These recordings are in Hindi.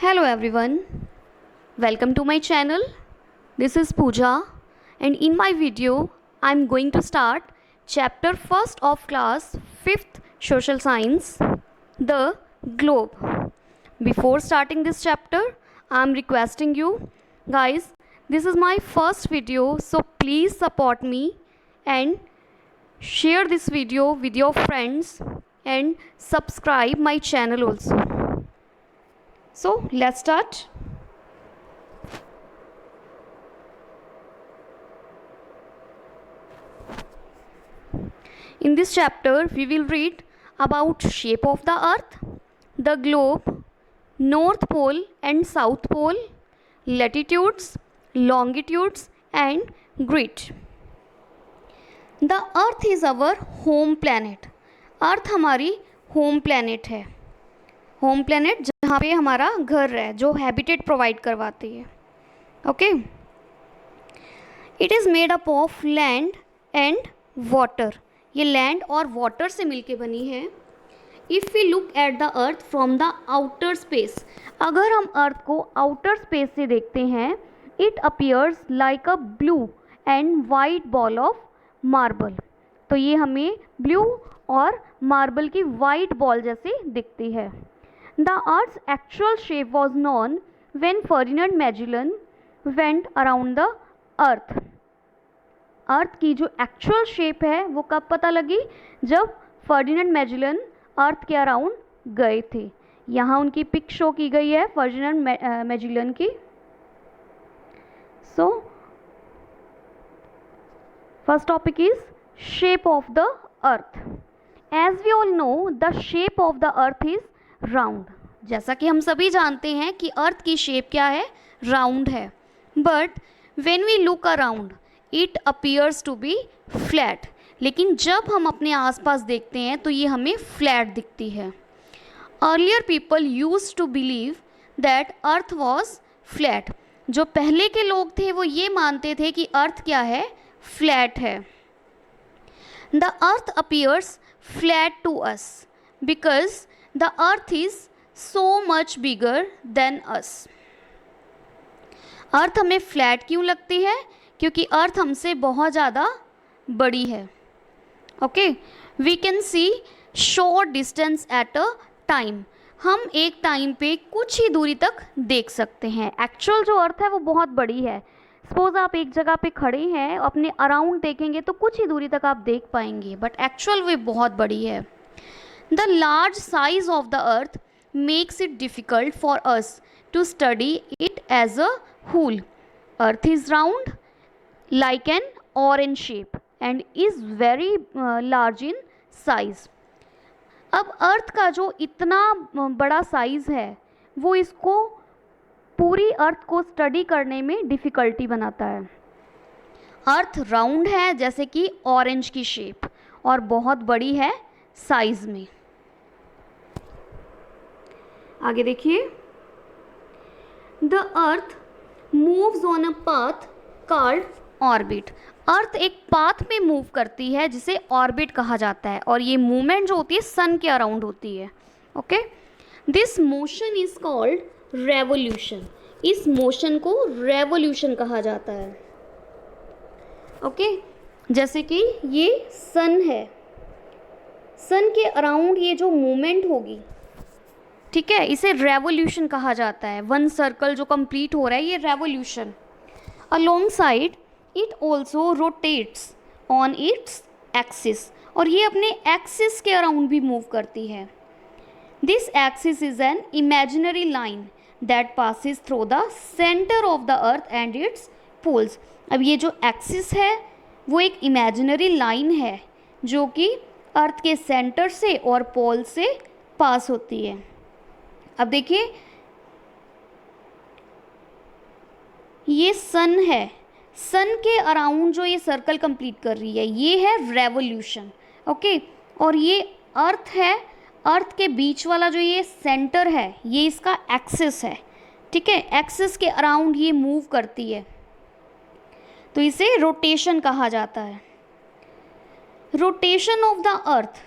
Hello everyone, welcome to my channel. This is Pooja and in my video I am going to start chapter 1st of class 5th social science, the globe. Before starting this chapter, I am requesting you guys, this is my first video, so please support me and share this video with your friends and subscribe my channel also. So let's start. In this chapter we will read about shape of the earth, the globe, north pole and south pole, latitudes, longitudes and grid. The earth is our home planet. अर्थ हमारी होम प्लैनेट है. होम प्लैनेट जहाँ पे हमारा घर है, जो हैबिटेट प्रोवाइड करवाती है. Okay, it is made up of land and water. ये लैंड और वाटर से मिलके बनी है. If we look at the earth from the outer space, अगर हम अर्थ को आउटर स्पेस से देखते हैं, it appears like a blue and white ball of marble. तो ये हमें ब्लू और मार्बल की वाइट बॉल जैसी दिखती है. The earth's actual shape was known when Ferdinand Magellan went around the earth. अर्थ की जो एक्चुअल शेप है वो कब पता लगी? जब फर्डिनेंड मैजेलन अर्थ के अराउंड गए थे. यहाँ उनकी पिक शो की गई है फर्डिनेंड मैजेलन की. So first topic is shape of the earth. As we all know the shape of the earth is round. जैसा कि हम सभी जानते हैं कि अर्थ की शेप क्या है? राउंड है. But when we look around it appears to be flat. लेकिन जब हम अपने आसपास देखते हैं तो ये हमें फ्लैट दिखती है. Earlier people used to believe that earth was flat. जो पहले के लोग थे वो ये मानते थे कि अर्थ क्या है? फ्लैट है. The earth appears flat to us because the earth is so much bigger than us. Earth हमें फ्लैट क्यों लगती है? क्योंकि अर्थ हमसे बहुत ज़्यादा बड़ी है. Okay, we can see short distance at a time. हम एक टाइम पे कुछ ही दूरी तक देख सकते हैं. एक्चुअल जो अर्थ है वो बहुत बड़ी है. सपोज आप एक जगह पे खड़े हैं, अपने अराउंड देखेंगे तो कुछ ही दूरी तक आप देख पाएंगे, बट एक्चुअल वे बहुत बड़ी है. The large size of the earth makes it difficult for us to study it as a whole. Earth is round like an orange shape and is very large in size. अब अर्थ का जो इतना बड़ा साइज़ है वो इसको पूरी अर्थ को स्टडी करने में डिफ़िकल्टी बनाता है. अर्थ राउंड है जैसे कि ऑरेंज की शेप और बहुत बड़ी है साइज में. आगे देखिए, the earth moves on a path called orbit. Earth एक पाथ में मूव करती है जिसे ऑर्बिट कहा जाता है, और ये मूवमेंट जो होती है सन के अराउंड होती है. Okay, this motion is called revolution. इस मोशन को रेवोल्यूशन कहा जाता है. ओके, जैसे कि ये सन है, सन के अराउंड ये जो मूवमेंट होगी, ठीक है, इसे रेवोल्यूशन कहा जाता है. वन सर्कल जो कंप्लीट हो रहा है ये revolution. Along side it also rotates on its axis. और ये अपने एक्सिस के अराउंड भी मूव करती है. This axis is an imaginary line that passes through the centre of the earth and its poles. अब ये जो एक्सिस है वो एक इमेजिनरी लाइन है जो कि अर्थ के सेंटर से और पोल से पास होती है. अब देखिए, ये सन है, सन के अराउंड जो ये सर्कल कंप्लीट कर रही है ये है रेवोल्यूशन. ओके, और ये अर्थ है, अर्थ के बीच वाला जो ये सेंटर है ये इसका एक्सिस है. ठीक है, एक्सिस के अराउंड ये मूव करती है तो इसे रोटेशन कहा जाता है. रोटेशन ऑफ द अर्थ.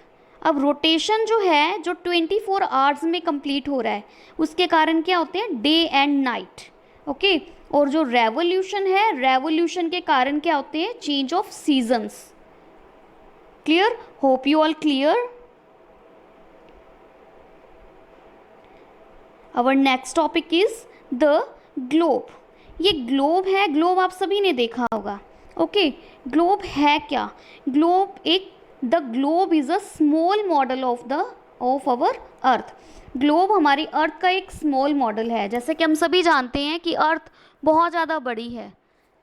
अब रोटेशन जो है जो 24 आवर्स में कंप्लीट हो रहा है, उसके कारण क्या होते हैं, डे एंड नाइट, ओके। और जो रेवोल्यूशन है, रेवोल्यूशन के कारण क्या होते हैं, change of seasons. Clear? Hope you all clear. Our next topic is the globe. ये ग्लोब है, ग्लोब आप सभी ने देखा होगा, ओके। ग्लोब है क्या? ग्लोब एक, the globe is a small model of our earth. Globe हमारी अर्थ का एक स्मॉल मॉडल है। जैसे कि हम सभी जानते हैं कि अर्थ बहुत ज़्यादा बड़ी है,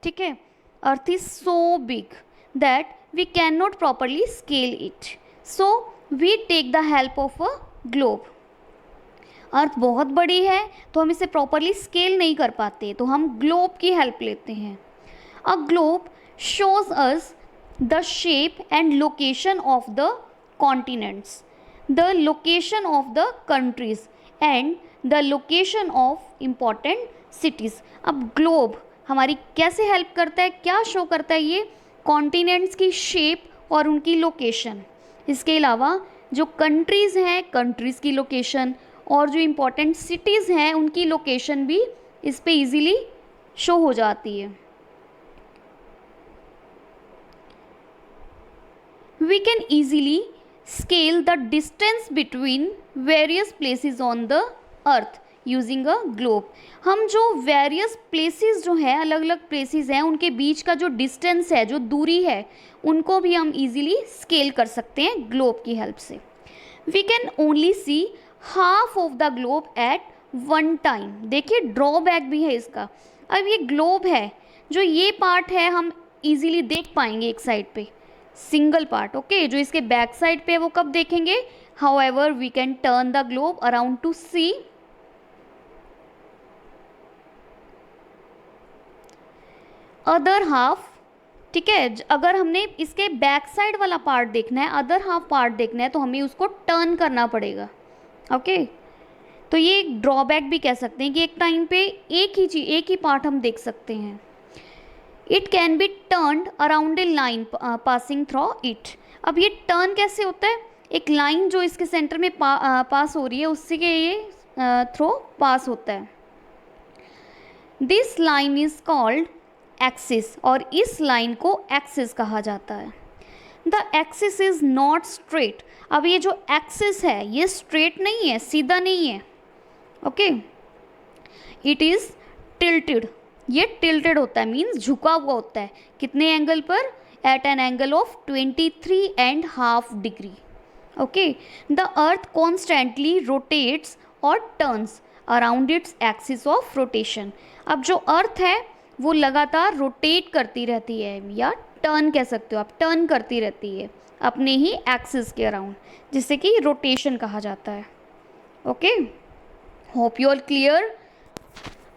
ठीक है। Earth is so big that we can not properly scale it, so we take the help of a globe. Earth बहुत बड़ी है तो हम इसे प्रॉपरली स्केल नहीं कर पाते, तो हम ग्लोब की हेल्प लेते हैं। A globe shows us the shape and location of the continents, the location of the countries and the location of important cities। अब ग्लोब हमारी कैसे हेल्प करता है, क्या शो करता है ये? कॉन्टिनेंट्स की शेप और उनकी लोकेशन। इसके अलावा जो कंट्रीज़ हैं, कंट्रीज़ की लोकेशन, और जो इम्पोर्टेंट सिटीज़ हैं उनकी लोकेशन भी इस पे इजीली शो हो जाती है। We can easily scale the distance between various places on the earth using a globe। हम जो various places जो है, अलग अलग places हैं, उनके बीच का जो distance है, जो दूरी है, उनको भी हम easily scale कर सकते हैं globe की help से। We can only see half of the globe at one time। देखिए ड्रॉबैक भी है इसका। अब ये ग्लोब है, जो ये पार्ट है हम इजीली देख पाएंगे एक साइड पे, सिंगल पार्ट, ओके। जो इसके बैक साइड पे वो कब देखेंगे? However we can turn the globe around to see other half, ठीक है। अगर हमने इसके बैक साइड वाला पार्ट देखना है, अदर हाफ पार्ट देखना है, तो हमें उसको टर्न करना पड़ेगा, ओके। तो ये एक ड्रॉबैक भी कह सकते हैं कि एक टाइम पे एक ही चीज, एक ही पार्ट हम देख सकते हैं। It can be turned around a line passing through it. अब ये टर्न कैसे होता है? एक लाइन जो इसके सेंटर में पास हो रही है, उससे के ये थ्रू पास होता है। This line is called axis, और इस लाइन को एक्सिस कहा जाता है। The axis is not straight. अब ये जो एक्सिस है ये स्ट्रेट नहीं है, सीधा नहीं है, ओके। इट इज टिल्टेड, ये टिल्टेड होता है, मीन्स झुका हुआ होता है। कितने एंगल पर? At an angle of 23.5 degree, okay. The earth constantly rotates और turns around its axis of rotation. अब जो अर्थ है वो लगातार रोटेट करती रहती है, या टर्न कह सकते हो आप, टर्न करती रहती है अपने ही एक्सिस के अराउंड, जिसे कि रोटेशन कहा जाता है, okay. Hope you all clear.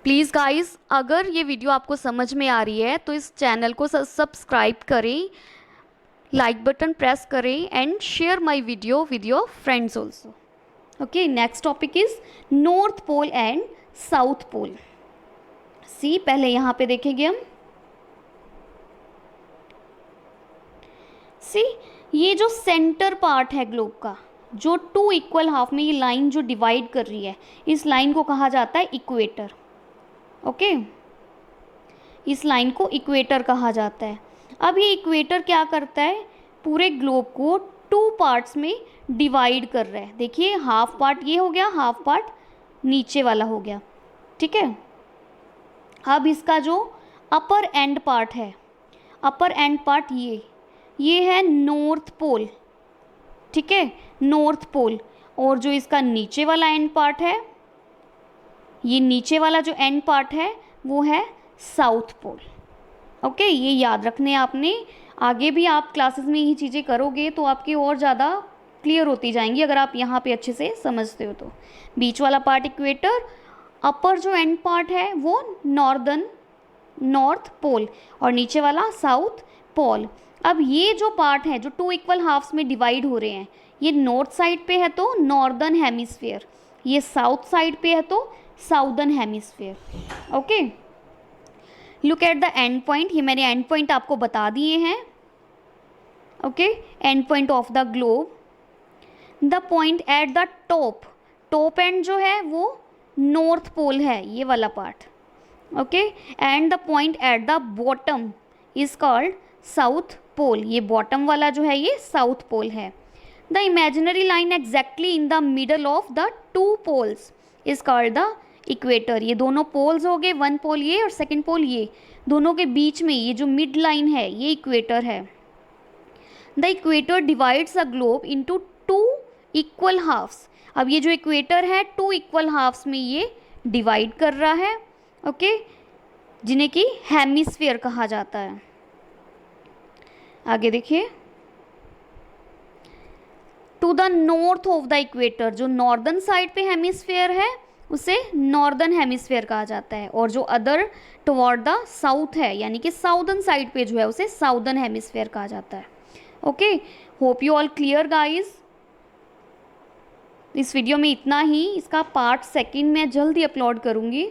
Please guys, अगर ये वीडियो आपको समझ में आ रही है तो इस चैनल को सब्सक्राइब करें, लाइक बटन प्रेस करें and share my video with your friends also, okay. Next topic is north pole and south pole. See, पहले यहाँ पे देखेंगे हम। सी, ये जो सेंटर पार्ट है ग्लोब का, जो 2 इक्वल हाफ में ये लाइन जो डिवाइड कर रही है, इस लाइन को कहा जाता है इक्वेटर, ओके। इस लाइन को इक्वेटर कहा जाता है। अब ये इक्वेटर क्या करता है? पूरे ग्लोब को 2 पार्ट्स में डिवाइड कर रहा है। देखिए हाफ पार्ट ये हो गया, हाफ पार्ट नीचे वाला हो गया, ठीक है। अब इसका जो अपर एंड पार्ट है, अपर एंड पार्ट ये है नॉर्थ पोल, ठीक है, नॉर्थ पोल। और जो इसका नीचे वाला एंड पार्ट है, ये नीचे वाला जो एंड पार्ट है वो है साउथ पोल, ओके। ये याद रखने आपने, आगे भी आप क्लासेस में ये चीज़ें करोगे तो आपकी और ज़्यादा क्लियर होती जाएंगी, अगर आप यहाँ पे अच्छे से समझते हो तो। बीच वाला पार्ट इक्वेटर, अपर जो एंड पार्ट है वो नॉर्थ पोल, और नीचे वाला साउथ पोल। अब ये जो पार्ट है जो 2 इक्वल हाफ्स में डिवाइड हो रहे हैं, ये नॉर्थ साइड पे है तो नॉर्दर्न हेमिस्फीयर, ये साउथ साइड पे है तो southern hemisphere, okay. Look at the end point, ये मैंने एंड पॉइंट आपको बता दिए हैं, ओके। End point of the globe, the point at the top, top end जो है वो नॉर्थ पोल है, ये वाला part, okay. And the point at the bottom is called south pole, ये बॉटम वाला जो है ये साउथ पोल है। The imaginary line exactly in the middle of the two poles is called the equator, ये दोनों पोल्स हो गए, वन पोल ये और सेकेंड पोल ये, दोनों के बीच में ये जो मिड लाइन है ये इक्वेटर है। The equator divides a globe into two equal halves, अब ये जो इक्वेटर है टू इक्वल हाफ्स में ये डिवाइड कर रहा है, ओके, जिन्हें कि हेमिस्फीयर कहा जाता है। आगे देखिए, to the north of the equator, जो नॉर्दर्न साइड पे हेमिस्फीयर है उसे नॉर्दर्न हेमिस्फीयर कहा जाता है, और जो अदर टुवर्ड द साउथ है यानी कि साउदर्न साइड पे जो है उसे साउदर्न हेमिस्फीयर कहा जाता है। Okay, hope you all clear guys. इस वीडियो में इतना ही, इसका पार्ट सेकंड मैं जल्दी अपलोड करूँगी।